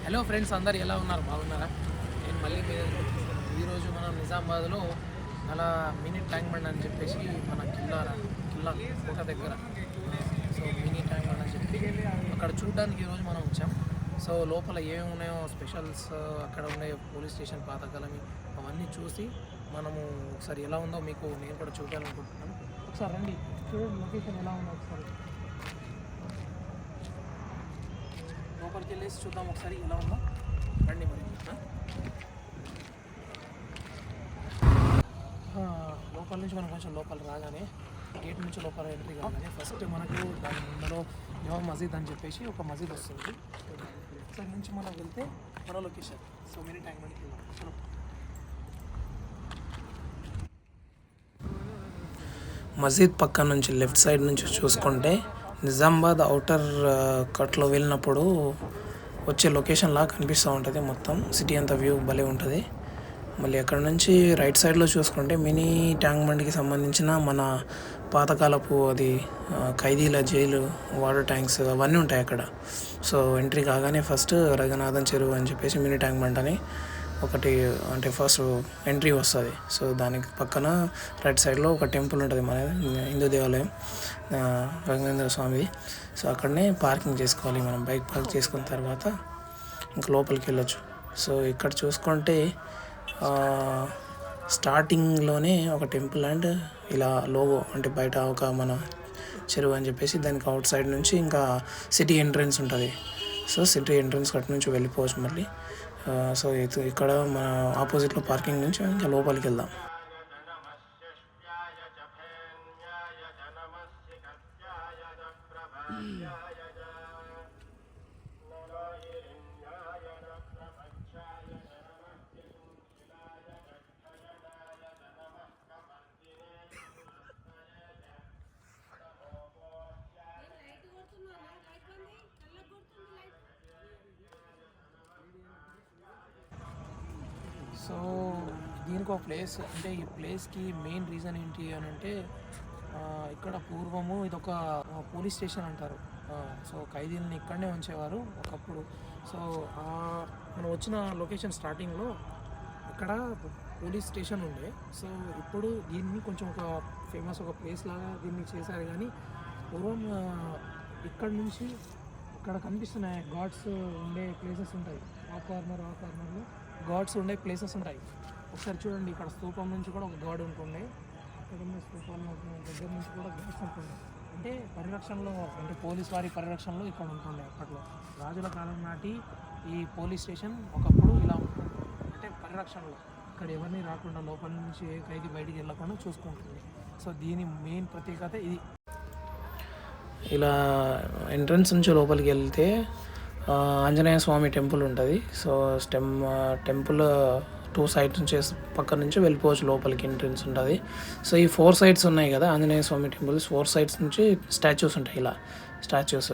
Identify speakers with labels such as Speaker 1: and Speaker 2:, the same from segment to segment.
Speaker 1: Hello friends, అందరు ఎలా ఉన్నారు? బాగున్నారా? నేను మళ్ళీ ఈరోజు మనం నిజామాబాద్లో అలా మినీ ట్యాంక్ బండ్ అని చెప్పేసి మన కిల్లా కోట దగ్గర సో మినీ ట్యాంక్ బండ్ అని చెప్పి అక్కడ చూడడానికి ఈరోజు మనం వచ్చాం. సో లోపల ఏమేమి ఉన్నాయో స్పెషల్స్, అక్కడ ఉండే పోలీస్ స్టేషన్ పాతకాలమి అవన్నీ చూసి మనము ఒకసారి ఎలా ఉందో మీకు నేను కూడా చూడాలనుకుంటున్నాను. ఒకసారి రండి, చూడండి లొకేషన్ ఎలా ఉందో ఒకసారి లోపలికి వెళ్ళేసి చూద్దాం ఒకసారి ఎలా ఉందో. రండి మరి. లోపల నుంచి మనం కొంచెం లోపల రాగానే గేట్ నుంచి లోపల ఎంట్రీ కాగానే ఫస్ట్ మనకు దాని ముందరలో జవా మసీద్ అని చెప్పేసి ఒక మసీద్ వస్తుంది. అక్కడి నుంచి మనం వెళ్తే మన లొకేషన్ సో మినీ ట్యాంక్ బండ్కి వెళ్దాం. మసీద్ పక్క నుంచి లెఫ్ట్ సైడ్ నుంచి చూసుకుంటే నిజామాబాద్ అవుటర్ కట్లో వెళ్ళినప్పుడు వచ్చే లొకేషన్ లాగా కనిపిస్తూ ఉంటుంది. మొత్తం సిటీ అంతా వ్యూ భలే ఉంటుంది. మళ్ళీ అక్కడ నుంచి రైట్ సైడ్లో చూసుకుంటే మినీ ట్యాంక్ బండ్కి సంబంధించిన మన పాతకాలపు అది ఖైదీల జైలు, వాటర్ ట్యాంక్స్ అవన్నీ ఉంటాయి అక్కడ. సో ఎంట్రీ కాగానే ఫస్ట్ రఘునాథన్ చెరువు అని చెప్పేసి మినీ ట్యాంక్ బండ్ అని ఒకటి అంటే ఫస్ట్ ఎంట్రీ వస్తుంది. సో దానికి పక్కన రైట్ సైడ్లో ఒక టెంపుల్ ఉంటుంది, మన హిందూ దేవాలయం రఘునాథ స్వామిది. సో అక్కడనే పార్కింగ్ చేసుకోవాలి మనం. బైక్ పార్క్ చేసుకున్న తర్వాత ఇంకా లోపలికి వెళ్ళొచ్చు. సో ఇక్కడ చూసుకుంటే స్టార్టింగ్లోనే ఒక టెంపుల్ అండ్ ఇలా లోగో అంటే బయట ఒక మన చెరువు అని చెప్పేసి దానికి అవుట్ సైడ్ నుంచి ఇంకా సిటీ ఎంట్రన్స్ ఉంటుంది. సో సిటీ ఎంట్రన్స్ అటు నుంచి వెళ్ళిపోవచ్చు మళ్ళీ. సో ఇక్కడ మన ఆపోజిట్లో పార్కింగ్ నుంచి ఇంకా లోపలికి వెళ్దాం. సో దీనికి ఒక ప్లేస్ అంటే ఈ ప్లేస్కి మెయిన్ రీజన్ ఏంటి అని అంటే ఇక్కడ పూర్వము ఇదొక పోలీస్ స్టేషన్ అంటారు. సో ఖైదీలని ఇక్కడనే ఉంచేవారు ఒకప్పుడు. సో మనం వచ్చిన లొకేషన్ స్టార్టింగ్లో ఇక్కడ పోలీస్ స్టేషన్ ఉండే. సో ఇప్పుడు దీన్ని కొంచెం ఒక ఫేమస్ ఒక ప్లేస్ లాగా దీన్ని చేశారు. కానీ పూర్వం ఇక్కడ నుంచి ఇక్కడ కనిపిస్తున్నాయి గాడ్స్ ఉండే ప్లేసెస్ ఉంటాయి. ఆ కార్నర్లో గాడ్స్ ఉండే ప్లేసెస్ ఉంటాయి. ఒకసారి చూడండి, ఇక్కడ స్తూపం నుంచి కూడా ఒక గాడ్ ఉంటుండే. అక్కడ ఉన్న స్తూపాల దగ్గర నుంచి కూడా గాడ్స్ ఉంటుండే. అంటే పరిరక్షణలో, అంటే పోలీస్ వారి పరిరక్షణలో ఇక్కడ ఉంటుండే. అప్పట్లో రాజుల కాలం నాటి ఈ పోలీస్ స్టేషన్ ఒకప్పుడు ఇలా ఉంటుంది. అంటే పరిరక్షణలో ఇక్కడ ఎవరిని రాకుండా లోపల నుంచి ఏ ఖైదీ బయటికి వెళ్ళకుండా చూసుకుంటుంది. సో దీని మెయిన్ ప్రత్యేకత ఇది. ఇలా ఎంట్రన్స్ నుంచి లోపలికి వెళ్తే ఆంజనేయ స్వామి టెంపుల్ ఉంటుంది. సో టెంపుల్ 2 సైడ్స్ నుంచి పక్క నుంచి వెళ్ళిపోవచ్చు లోపలికి. ఎంట్రన్స్ ఉంటుంది. సో ఈ 4 సైడ్స్ ఉన్నాయి కదా ఆంజనేయ స్వామి టెంపుల్స్, 4 సైడ్స్ నుంచి స్టాచ్యూస్ ఉంటాయి. ఇలా స్టాచ్యూస్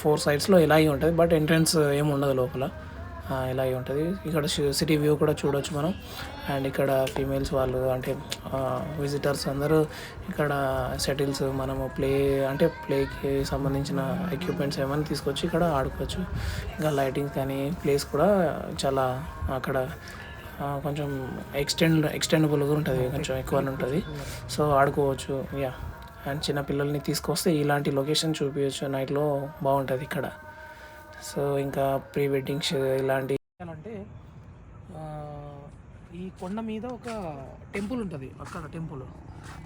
Speaker 1: 4 సైడ్స్లో ఇలాగే ఉంటుంది. బట్ ఎంట్రన్స్ ఏమి ఉండదు లోపల, ఇలాగే ఉంటుంది. ఇక్కడ సిటీ వ్యూ కూడా చూడవచ్చు మనం. అండ్ ఇక్కడ ఫీమేల్స్ వాళ్ళు అంటే విజిటర్స్ అందరూ ఇక్కడ సెటిల్స్ మనము ప్లేకి సంబంధించిన ఎక్విప్మెంట్స్ ఏమైనా తీసుకొచ్చి ఇక్కడ ఆడుకోవచ్చు. ఇంకా లైటింగ్స్ కానీ ప్లేస్ కూడా చాలా అక్కడ కొంచెం ఎక్స్టెండబుల్గా ఉంటుంది, కొంచెం ఎక్కువనే ఉంటుంది. సో ఆడుకోవచ్చు. అండ్ చిన్న పిల్లల్ని తీసుకొస్తే ఇలాంటి లొకేషన్ చూపించవచ్చు. నైట్లో బాగుంటుంది ఇక్కడ. సో ఇంకా ప్రీ వెడ్డింగ్స్ ఇలాంటి అంటే ఈ కొండ మీద ఒక టెంపుల్ ఉంటుంది. అక్కడ టెంపుల్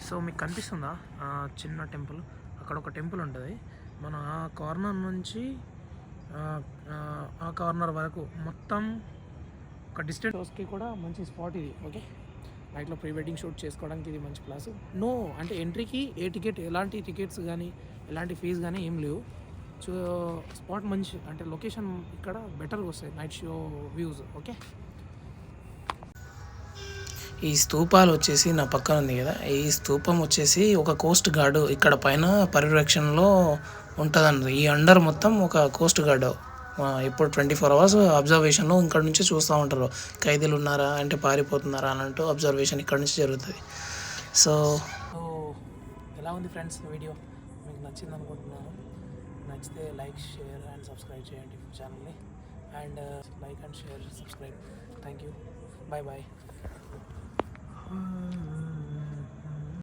Speaker 1: సో మీకు కనిపిస్తుందా? చిన్న టెంపుల్, అక్కడ ఒక టెంపుల్ ఉంటుంది. మన ఆ కార్నర్ నుంచి ఆ కార్నర్ వరకు మొత్తం ఒక డిస్టెన్స్కి కూడా మంచి స్పాట్ ఇది. ఓకే, నైట్లో ప్రీ వెడ్డింగ్ షూట్ చేసుకోవడానికి ఇది మంచి ప్లేస్. నో అంటే ఎంట్రీకి ఎలాంటి టికెట్స్ కానీ ఎలాంటి ఫీజు కానీ ఏం లేవు. సో స్పాట్ మంచి అంటే లొకేషన్ ఇక్కడ బెటర్గా వస్తాయి నైట్ షో వ్యూస్. ఓకే, ఈ స్తూపాలు వచ్చేసి నా పక్కన ఉంది కదా, ఈ స్తూపం వచ్చేసి ఒక కోస్ట్ గార్డు ఇక్కడ పైన పరిరక్షణలో ఉంటుందన్నది. ఈ అండర్ మొత్తం ఒక కోస్ట్ గార్డు ఇప్పుడు 24 hours అబ్జర్వేషన్లో ఇక్కడ నుంచి చూస్తూ ఉంటారు. ఖైదీలు ఉన్నారా అంటే పారిపోతున్నారా అన్నట్టు అబ్జర్వేషన్ ఇక్కడ నుంచి జరుగుతుంది. సో ఎలా ఉంది ఫ్రెండ్స్ వీడియో? మీకు నచ్చింది అనుకుంటున్నాను. నచ్చితే లైక్, షేర్ అండ్ సబ్స్క్రైబ్ చేయండి ఛానల్ని. and like and share, subscribe. Thank you. Bye bye.